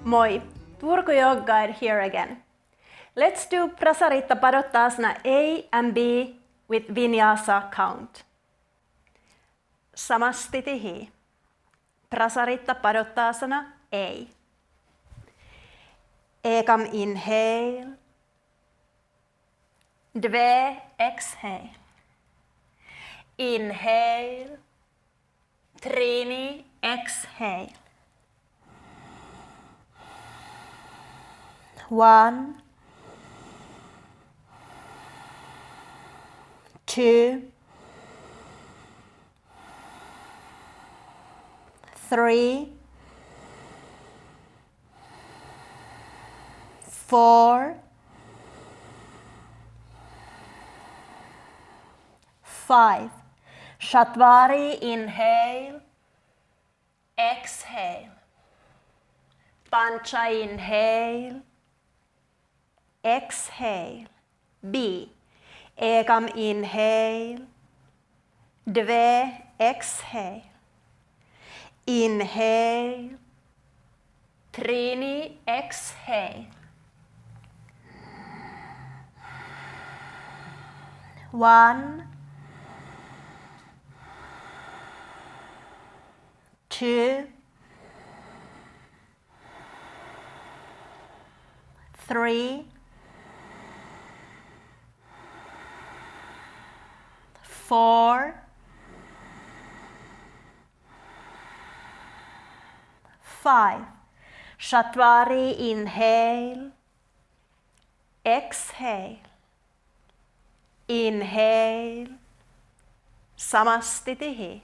Moi, Turku Yoga here again. Let's do Prasarita Padottanasana A and B with VINYASA count. Samastitihi. Prasarita Padottanasana A. Ekam inhale. Dve exhale. Inhale. Trini exhale. 1, 2, 3, 4, 5. Jattamarie inhale, exhale. Pancha inhale, exhale. B. Ekam inhale, dve exhale. Inhale, trini exhale. 1, 2, 3, 4, 5. Jattamarie inhale, exhale. Inhale, samastitihi.